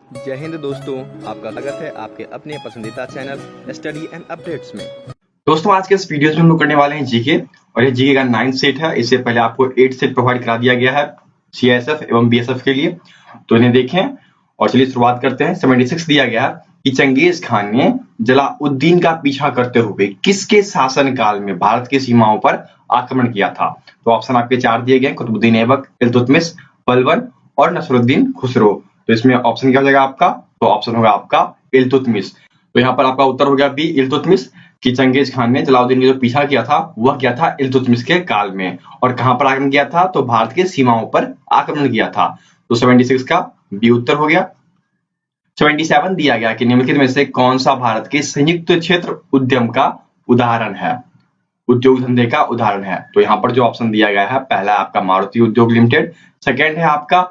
जय हिंद दोस्तों, आपका स्वागत है आपके अपने पसंदीदा चैनल स्टडी एंड अपडेट्स में। दोस्तों आज के इस वीडियो में हम लोग करने वाले हैं जीके और ये जीके का 9th सेट है। इससे पहले आपको 8 सेट प्रोवाइड करा दिया गया है सीआईएसएफ एवं बीएसएफ के लिए, तो इन्हें देखें। और चलिए शुरुआत करते हैं। 76 दिया गया है कि चंगेज खान ने जलाउद्दीन का पीछा करते हुए किसके शासनकाल में भारत की सीमाओं पर आक्रमण किया था। तो ऑप्शन आपके 4 दिए गए, कुतुबुद्दीन ऐबक, इल्तुतमिश, बलबन और नसरुद्दीन खुसरो। तो इसमें ऑप्शन क्या हो जाएगा आपका? तो ऑप्शन होगा आपका इल्तुतमिश। तो यहाँ पर आपका उत्तर हो गया बी, इल्तुतमिश, कि चंगेज खान ने जलाउद्दीन का जो पीछा किया था वह किया था इल्तुतमिश के काल में। और कहां पर आक्रमण किया था? तो भारत के सीमाओं पर आक्रमण किया था। तो 76 का बी उत्तर हो गया। 77 दिया गया कि निम्नलिखित में से कौन सा भारत के संयुक्त क्षेत्र उद्यम का उदाहरण है, उद्योग धंधे का उदाहरण है। तो यहाँ पर जो ऑप्शन दिया गया है, पहला है आपका मारुति उद्योग लिमिटेड, सेकेंड है आपका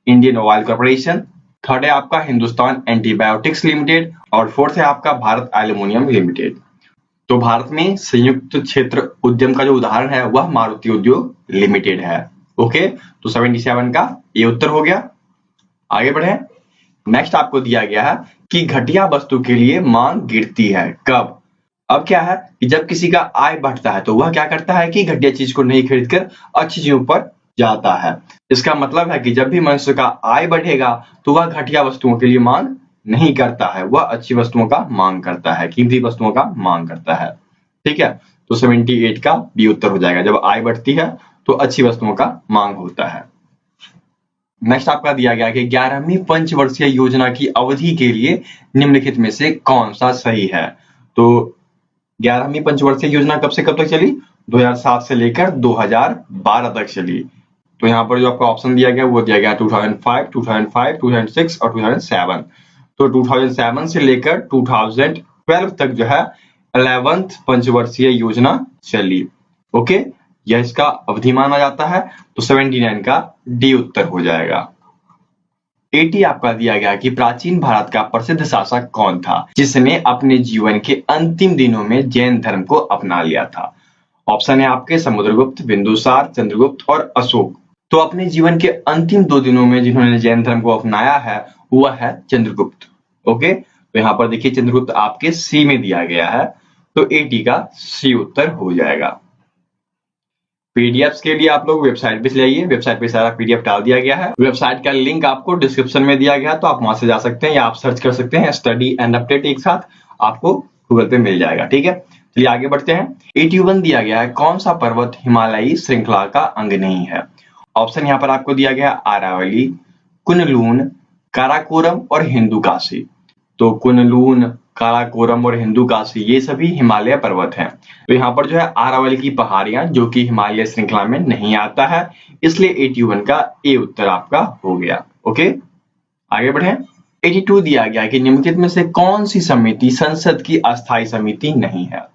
इंडियन ऑयल कॉर्पोरेशन, थर्ड है आपका हिंदुस्तान एंटीबायोटिक्स लिमिटेड और फोर्थ है आपका भारत एल्यूमिनियम लिमिटेड। तो भारत में संयुक्त क्षेत्र उद्यम का जो उदाहरण है वह मारुति उद्योग लिमिटेड है। ओके, तो 77 का ये उत्तर हो गया। आगे बढ़े। नेक्स्ट आपको दिया गया है कि घटिया वस्तु के लिए मांग गिरती है कब। अब क्या है कि जब किसी का आय बढ़ता है तो वह क्या करता है कि घटिया चीज को नहीं खरीदकर अच्छी चीजों पर जाता है। इसका मतलब है कि जब भी मनुष्य का आय बढ़ेगा तो वह घटिया वस्तुओं के लिए मांग नहीं करता है, वह अच्छी वस्तुओं का मांग करता है, कीमती वस्तुओं का मांग करता है। ठीक है, तो 78 का बी उत्तर हो जाएगा। जब आय बढ़ती है तो अच्छी वस्तुओं का मांग होता है। नेक्स्ट आपका दिया गया कि 11वीं पंचवर्षीय योजना की अवधि के लिए निम्नलिखित में से कौन सा सही है। तो 11वीं पंचवर्षीय योजना कब से कब तक चली? 2007 से लेकर 2012 तक चली। तो यहाँ पर जो आपका ऑप्शन दिया गया वो दिया गया 2005, 2006 और 2007। तो 2007 से लेकर 2012 तक जो है 11th पंचवर्षीय योजना चली। ओके, यह इसका अवधि माना जाता है। तो 79 का डी उत्तर हो जाएगा। 80 आपका दिया गया कि प्राचीन भारत का प्रसिद्ध शासक कौन था जिसने अपने जीवन के अंतिम दिनों में जैन धर्म को अपना लिया था। ऑप्शन है आपके समुद्रगुप्त, बिंदुसार, चंद्रगुप्त और अशोक। तो अपने जीवन के अंतिम 2 दिनों में जिन्होंने जैन धर्म को अपनाया है वह है चंद्रगुप्त। ओके, तो यहाँ पर देखिए चंद्रगुप्त आपके सी में दिया गया है, तो 80 का सी उत्तर हो जाएगा। पीडीएफ के लिए आप लोग वेबसाइट पे चले आइए, वेबसाइट पे सारा पीडीएफ डाल दिया गया है। वेबसाइट का लिंक आपको डिस्क्रिप्शन में दिया गया है, तो आप वहां से जा सकते हैं या आप सर्च कर सकते हैं स्टडी एंड अपडेट, एक साथ आपको गूगल पे मिल जाएगा। ठीक है, चलिए आगे बढ़ते हैं। 81 दिया गया है कौन सा पर्वत हिमालयी श्रृंखला का अंग नहीं है। ऑप्शन यहाँ पर आपको दिया गया अरावली, कुनलून, काराकोरम और हिंदुकाशी। तो कुनलून, काराकोरम और हिंदुकाशी ये सभी हिमालय पर्वत हैं। तो यहाँ पर जो है अरावली की पहाड़ियां जो कि हिमालय श्रृंखला में नहीं आता है, इसलिए 81 का ए उत्तर आपका हो गया। ओके, आगे बढ़े। 82 दिया गया कि निम्नलिखित में से कौन सी समिति संसद की अस्थायी समिति नहीं है।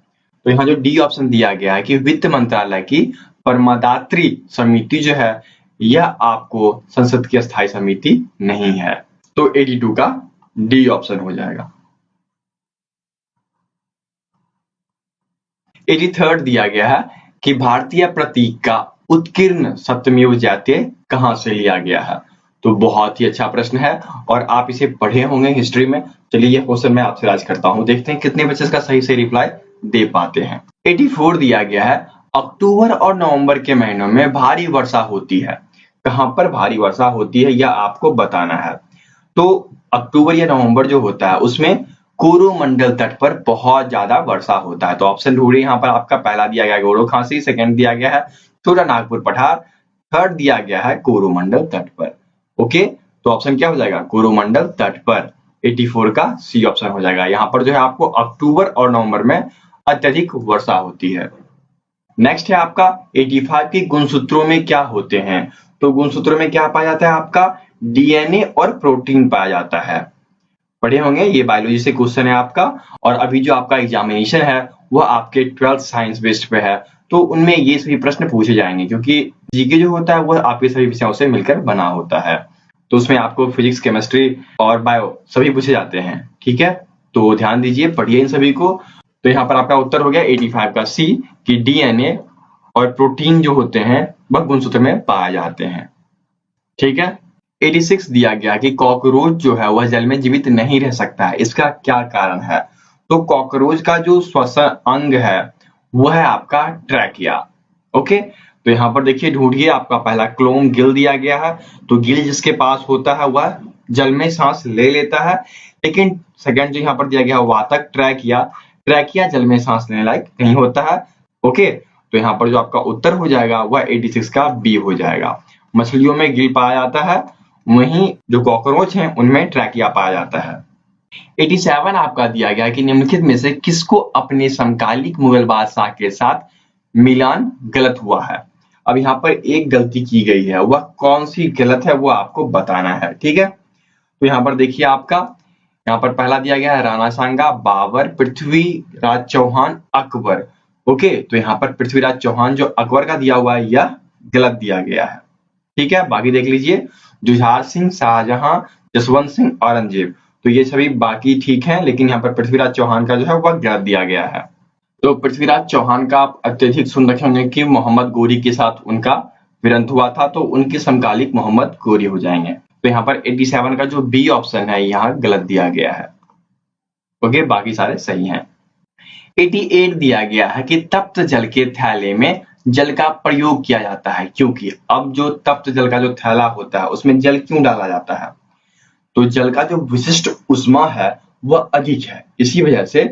तो यहाँ जो डी ऑप्शन दिया गया है कि वित्त मंत्रालय की परमादात्री समिति जो है यह आपको संसद की अस्थायी समिति नहीं है। तो 82 का डी ऑप्शन हो जाएगा। 83 दिया गया है कि भारतीय प्रतीक का उत्कीर्ण सत्यमेव जयते कहां से लिया गया है। तो बहुत ही अच्छा प्रश्न है और आप इसे पढ़े होंगे हिस्ट्री में। चलिए ये क्वेश्चन मैं आपसे राज करता हूं, देखते हैं कितने बच्चे इसका सही से रिप्लाई दे पाते हैं। 84 दिया गया है अक्टूबर और नवंबर के महीनों में भारी वर्षा होती है। कहां पर भारी वर्षा होती है यह आपको बताना है। तो अक्टूबर या नवंबर जो होता है उसमें कोरोमंडल तट पर बहुत ज्यादा वर्षा होता है। तो ऑप्शन ढूंढिए, यहाँ पर आपका पहला दिया गया है गोरो खांसी, सेकंड दिया गया है छोटा नागपुर पठार, थर्ड दिया गया है कोरोमंडल तट पर। ओके, तो ऑप्शन क्या हो जाएगा? कोरोमंडल तट पर। 84 का सी ऑप्शन हो जाएगा। यहाँ पर जो है आपको अक्टूबर और नवंबर में अत्यधिक वर्षा होती है। नेक्स्ट है आपका 85 की गुणसूत्रों में क्या होते हैं। तो गुणसूत्रों में क्या पाया जाता है? आपका डीएनए और प्रोटीन पाया जाता है। पढ़े होंगे, ये बायोलॉजी से क्वेश्चन है आपका। और अभी जो आपका एग्जामिनेशन है वह आपके 12th साइंस बेस्ड पे है, तो उनमें ये सभी प्रश्न पूछे जाएंगे क्योंकि जीके जो होता है वह आपके सभी विषयों से मिलकर बना होता है। तो उसमें आपको फिजिक्स, केमिस्ट्री और बायो सभी पूछे जाते हैं। ठीक है, तो ध्यान दीजिए, पढ़िए इन सभी को। तो यहाँ पर आपका उत्तर हो गया 85 का सी कि डीएनए और प्रोटीन जो होते हैं वह गुणसूत्र में पाए जाते हैं। ठीक है, 86 दिया गया कि कॉकरोच जो है वह जल में जीवित नहीं रह सकता है, इसका क्या कारण है? तो कॉकरोच का जो श्वसन अंग है वह है आपका ट्रैकिया। ओके, तो यहाँ पर देखिए ढूंढिए, आपका पहला क्लोम गिल दिया गया है, तो गिल जिसके पास होता है वह जल में सांस ले लेता है, लेकिन सेकंड जो यहाँ पर दिया गया है वातक ट्रैकिया, ट्रैकिया जल में सांस लेने लायक नहीं होता है। ओके, तो यहाँ पर जो आपका उत्तर हो जाएगा वह 86 का बी हो जाएगा। मछलियों में गिल पाया जाता है, वहीं जो कॉकरोच हैं उनमें ट्रैकिया पाया जाता है। 87 आपका दिया गया कि निम्नलिखित में से किसको अपने समकालिक मुगल बादशाह के साथ मिलान गलत हुआ है? अब यहाँ पर एक गलती की गई है, वह कौन सी गलत है वो आपको बताना है। ठीक है, तो यहाँ पर देखिए आपका यहाँ पर पहला दिया गया है राणा सांगा, बाबर, पृथ्वीराज चौहान, अकबर। ओके, तो यहाँ पर पृथ्वीराज चौहान जो अकबर का दिया हुआ है यह गलत दिया गया है। ठीक है, बाकी देख लीजिए, जुझार सिंह, शाहजहां, जसवंत सिंह, औरंगजेब, तो ये सभी बाकी ठीक हैं, लेकिन यहाँ पर पृथ्वीराज चौहान का जो है वह गलत दिया गया है। तो पृथ्वीराज चौहान का आप अत्यधिक सुन रखे होंगे कि मोहम्मद गोरी के साथ उनका विरंत हुआ था, तो उनके समकालिक मोहम्मद गोरी हो जाएंगे। तो यहाँ पर 87 का जो बी ऑप्शन है यहाँ गलत दिया गया है। ओके, बाकी सारे सही हैं। 88 दिया गया है कि तप्त जल के थैले में जल का प्रयोग किया जाता है, क्योंकि अब जो तप्त जल का जो थैला होता है उसमें जल क्यों डाला जाता है? तो जल का जो विशिष्ट उष्मा है वह अधिक है, इसी वजह से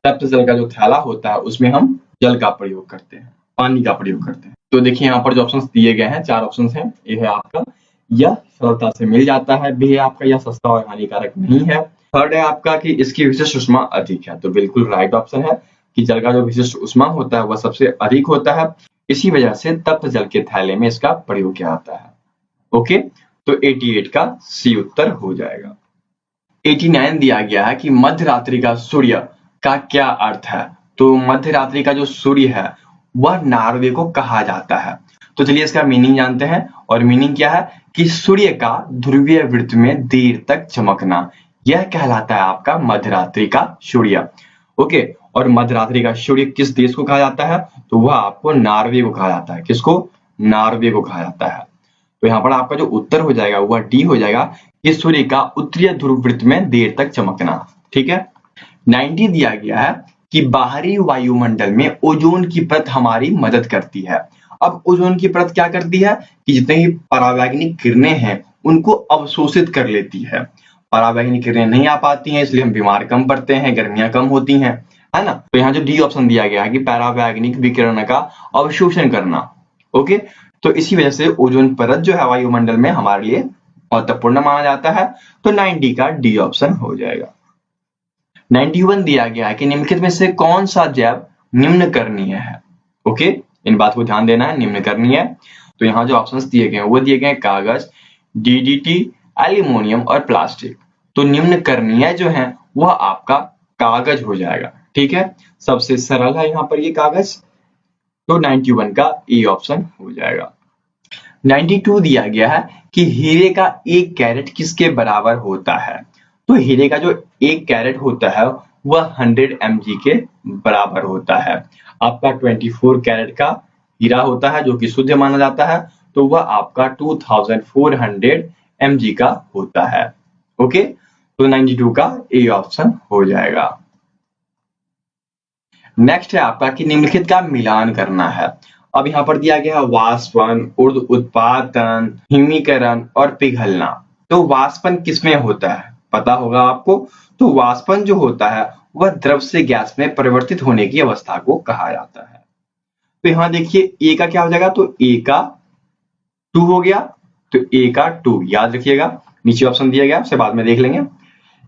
तप्त जल का जो थैला होता है उसमें हम जल का प्रयोग करते हैं, पानी का प्रयोग करते हैं। तो देखिए यहाँ पर जो ऑप्शंस दिए गए हैं, 4 ऑप्शंस हैं। ये है आपका यह सरलता से मिल जाता है, बी है आपका यह सस्ता और हानिकारक नहीं है, थर्ड है आपका कि इसकी विशिष्ट उष्मा अधिक है। तो बिल्कुल राइट ऑप्शन है कि जल का जो विशिष्ट उष्मा होता है वह सबसे अधिक होता है, इसी वजह से तप्त जल के थैले में इसका प्रयोग किया जाता है। ओके, तो 88 का सी उत्तर हो जाएगा। 89 दिया गया है कि मध्य रात्रि का सूर्य का क्या अर्थ है? तो मध्य रात्रि का जो सूर्य है वह नार्वे को कहा जाता है। तो चलिए इसका मीनिंग जानते हैं, और मीनिंग क्या है कि सूर्य का ध्रुवीय वृत्त में देर तक चमकना, यह कहलाता है आपका मध्यरात्रि का सूर्य। ओके, और मध्यरात्रि का सूर्य किस देश को कहा जाता है? तो वह आपको नॉर्वे को कहा जाता है। किसको? नॉर्वे को कहा जाता है। तो यहाँ पर आपका जो उत्तर हो जाएगा वह डी हो जाएगा कि सूर्य का उत्तरीय ध्रुव वृत्त में देर तक चमकना। ठीक है, 90 दिया गया है कि बाहरी वायुमंडल में ओजोन की परत हमारी मदद करती है। अब ओजोन की परत क्या करती है कि जितने ही परावैंगनिक किरणें हैं उनको अवशोषित कर लेती है। परावैंगनिक किरणें नहीं आ पाती हैं, इसलिए हम बीमार कम पड़ते हैं, गर्मियां कम होती हैं, है ना। तो यहाँ जो डी ऑप्शन दिया गया है कि परावैंगनिक विकिरण का अवशोषण करना। ओके, तो इसी वजह से ओजोन परत जो है वायुमंडल में हमारे लिए महत्वपूर्ण माना जाता है। तो 90 का डी ऑप्शन हो जाएगा। 91 दिया गया है कि निम्नलिखित में से कौन सा जैव निम्न करणीय है? ओके, इन बात को ध्यान देना है, निम्न करणीय। तो यहाँ जो ऑप्शंस दिए गए हैं वो दिए गए हैं कागज, डीडीटी, एल्यूमिनियम और प्लास्टिक। तो निम्न करणीय जो है वह आपका कागज हो जाएगा। ठीक है, सबसे सरल है यहाँ पर ये कागज। तो 91 का ए ऑप्शन हो जाएगा। 92 दिया गया है कि हीरे का 1 कैरेट किसके बराबर होता है? तो हीरे का जो 1 कैरेट होता है वह 100 mg के बराबर होता है। आपका 24 कैरेट का हीरा होता है जो कि शुद्ध माना जाता है, तो वह आपका 2400 mg का होता है। ओके, तो 92 का ए ऑप्शन हो जाएगा। नेक्स्ट है आपका कि निम्नलिखित का मिलान करना है। अब यहाँ पर दिया गया है वाष्पन, ऊर्ध्व उत्पादन, हिमीकरण और पिघलना। तो वाष्पन किसमें होता है पता होगा आपको। तो वाष्पन जो होता है वह द्रव से गैस में परिवर्तित होने की अवस्था को कहा जाता है। तो यहाँ देखिए ए का क्या हो जाएगा, तो ए का 2 हो गया, तो ए का 2 याद रखिएगा, नीचे ऑप्शन दिया गया उसे बाद में देख लेंगे।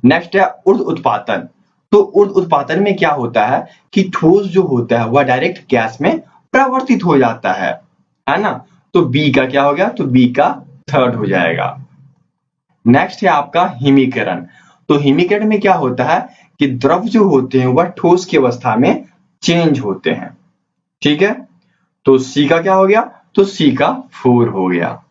नेक्स्ट है ऊर्ध्व उत्पादन। तो ऊर्ध्व उत्पादन में क्या होता है कि ठोस जो होता है वह डायरेक्ट गैस में परिवर्तित हो जाता है ना। तो बी का क्या हो गया, तो बी का 3rd हो जाएगा। नेक्स्ट है आपका हिमीकरण। तो हिमीकरण में क्या होता है कि द्रव जो होते हैं वह ठोस की अवस्था में चेंज होते हैं। ठीक है, तो सी का क्या हो गया, तो सी का 4 हो गया।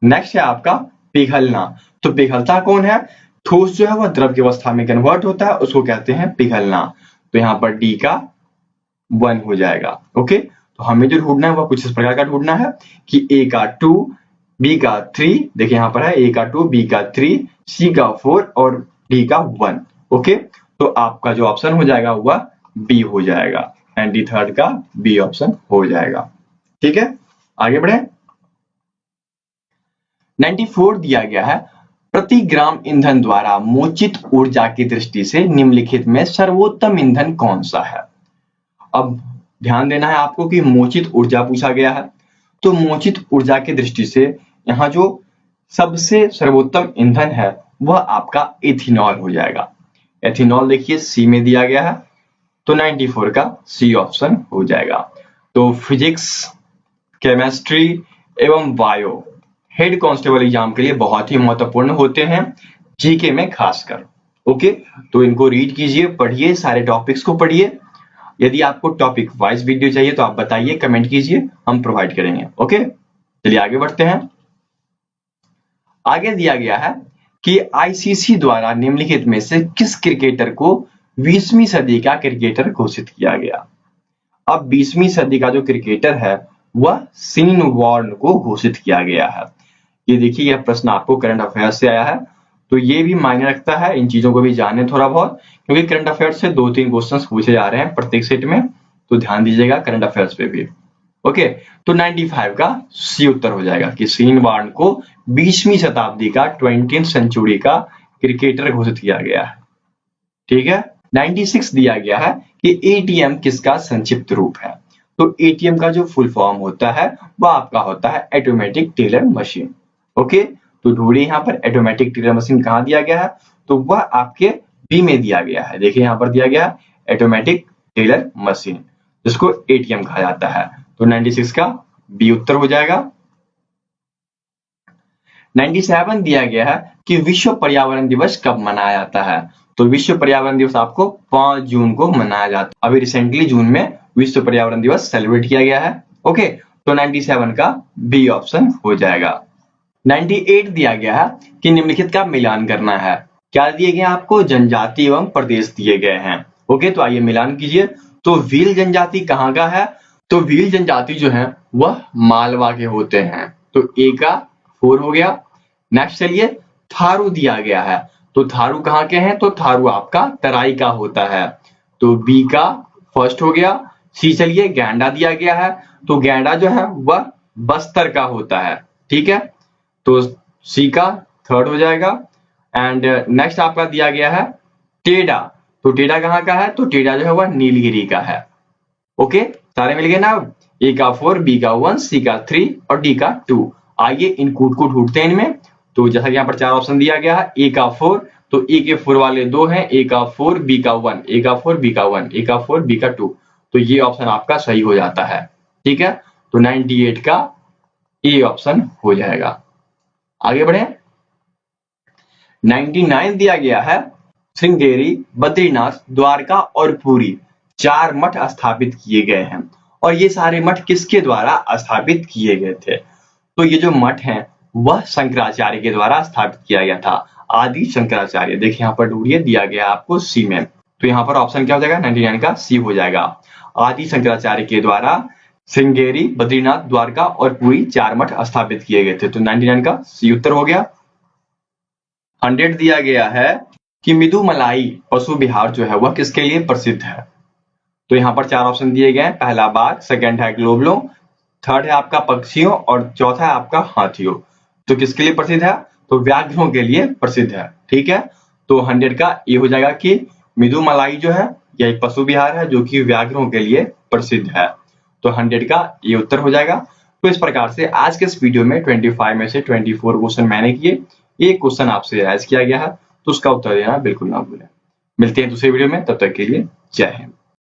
नेक्स्ट है आपका पिघलना। तो पिघलता कौन है, ठोस जो है वह द्रव की अवस्था में कन्वर्ट होता है, उसको कहते हैं पिघलना। तो यहाँ पर डी का 1 हो जाएगा। ओके, तो हमें जो ढूंढना है वह कुछ इस प्रकार का ढूंढना है कि ए का 2, बी का 3, देखिए यहाँ पर है ए का 2, बी का 3, सी का 4 और डी का 1। ओके, तो आपका जो ऑप्शन हो जाएगा वह बी हो जाएगा, 93rd का बी ऑप्शन हो जाएगा। ठीक है, आगे बढ़े। 94 दिया गया है, प्रति ग्राम ईंधन द्वारा मोचित ऊर्जा की दृष्टि से निम्नलिखित में सर्वोत्तम ईंधन कौन सा है। अब ध्यान देना है आपको कि मोचित ऊर्जा पूछा गया है, तो मोचित ऊर्जा की दृष्टि से यहाँ जो सबसे सर्वोत्तम ईंधन है वह आपका एथेनॉल हो जाएगा। एथेनॉल देखिए सी में दिया गया है, तो 94 का सी ऑप्शन हो जाएगा। तो फिजिक्स, केमिस्ट्री एवं बायो हेड कांस्टेबल एग्जाम के लिए बहुत ही महत्वपूर्ण होते हैं, जीके में खासकर। ओके, तो इनको रीड कीजिए, पढ़िए, सारे टॉपिक्स को पढ़िए। यदि आपको टॉपिक वाइज वीडियो चाहिए तो आप बताइए, कमेंट कीजिए, हम प्रोवाइड करेंगे। ओके, चलिए आगे बढ़ते हैं। आगे दिया गया है कि आईसीसी द्वारा निम्नलिखित में से किस क्रिकेटर को 20वीं सदी का क्रिकेटर घोषित किया गया। अब 20वीं सदी का जो क्रिकेटर है वह सीन वॉर्न को घोषित किया गया है। ये देखिए, यह प्रश्न आपको करंट अफेयर्स से आया है, तो ये भी मायने रखता है, इन चीजों को भी जाने थोड़ा बहुत, क्योंकि करंट अफेयर्स से 2-3 क्वेश्चंस पूछे जा रहे हैं प्रत्येक सेट में, तो ध्यान दीजिएगा करंट अफेयर्स पे भी। ओके, तो 95 का सी उत्तर हो जाएगा कि सीन वॉर्न को 20वीं शताब्दी का 20th सेंचुरी का क्रिकेटर घोषित किया गया है। ठीक है, 96 दिया गया है कि एटीएम किसका संक्षिप्त रूप है। तो एटीएम का जो फुल फॉर्म होता है वह आपका होता है ऑटोमेटिक टेलर मशीन। ओके, तो ढूंढिए यहाँ पर ऑटोमेटिक टेलर मशीन कहाँ दिया गया है, तो वह आपके बी में दिया गया है। देखिए यहाँ पर दिया गया है ऑटोमेटिक टेलर मशीन, जिसको एटीएम कहा जाता है। तो 96 का बी उत्तर हो जाएगा। 97 दिया गया है कि विश्व पर्यावरण दिवस कब मनाया जाता है। तो विश्व पर्यावरण दिवस आपको 5 जून को मनाया जाता है। अभी रिसेंटली जून में विश्व पर्यावरण दिवस सेलिब्रेट किया गया है। ओके, तो 97 का बी ऑप्शन हो जाएगा। 98 दिया गया है कि निम्नलिखित का मिलान करना है। क्या दिए गए आपको, जनजाति एवं प्रदेश दिए गए हैं। ओके, तो आइए मिलान कीजिए। तो भील जनजाति कहाँ का है, तो भील जनजाति जो है वह मालवा के होते हैं, तो ए का 4 हो गया। नेक्स्ट चलिए, थारू दिया गया है, तो थारू कहाँ के हैं, तो थारू आपका तराई का होता है, तो बी का फर्स्ट हो गया। सी चलिए, गैंडा दिया गया है, तो गैंडा जो है वह बस्तर का होता है। ठीक है, तो सी का 3rd हो जाएगा। एंड नेक्स्ट आपका दिया गया है टेढ़ा, तो टेढ़ा कहाँ का है, तो टेढ़ा जो है वह नीलगिरी का है। ओके, सारे मिल गए ना। ए का 4, बी का 1, सी का 3 और डी का 2। आइए इन कूट को ढूंढते हैं इनमें। तो जैसा कि यहाँ पर 4 ऑप्शन दिया गया है, ए का 4, तो ए के 4 वाले 2 हैं, ए का 4, बी का 1, ए का 4, बी का 1, ए का 4, बी का 2, तो ये ऑप्शन आपका सही हो जाता है। ठीक है, तो 98 का ए ऑप्शन हो जाएगा। आगे बढ़े। 99 दिया गया है, श्रृंगेरी, बद्रीनाथ, द्वारका और पुरी 4 मठ स्थापित किए गए हैं, और ये सारे मठ किसके द्वारा स्थापित किए गए थे। तो ये जो मठ हैं वह शंकराचार्य के द्वारा स्थापित किया गया था, आदि शंकराचार्य। देखिए यहाँ पर ढूंढिए, दिया गया आपको सी में, तो यहाँ पर ऑप्शन क्या हो जाएगा, 99 का सी हो जाएगा। आदि शंकराचार्य के द्वारा श्रृंगेरी, बद्रीनाथ, द्वारका और पुरी 4 मठ स्थापित किए गए थे, तो 99 का सी उत्तर हो गया। 100 दिया गया है कि मिदुमलाई पशु विहार जो है वह किसके लिए प्रसिद्ध है। तो यहाँ पर 4 ऑप्शन दिए गए हैं, पहला बाघ, सेकंड है ग्लोबलो, 3rd है आपका पक्षियों और 4था है आपका हाथियों। तो किसके लिए प्रसिद्ध है, तो व्याघ्रों के लिए प्रसिद्ध है। ठीक है, तो 100 का ये हो जाएगा कि मिदुमलाई जो है यह एक पशु विहार है जो कि व्याघ्रों के लिए प्रसिद्ध है, तो 100 का ये उत्तर हो जाएगा। तो इस प्रकार से आज के इस वीडियो में 25 में से 24 क्वेश्चन मैंने किए, एक क्वेश्चन आपसे राइज किया गया है, तो उसका उत्तर देना बिल्कुल ना भूलें। मिलते हैं दूसरे वीडियो में, तब तक के लिए जय हिंद।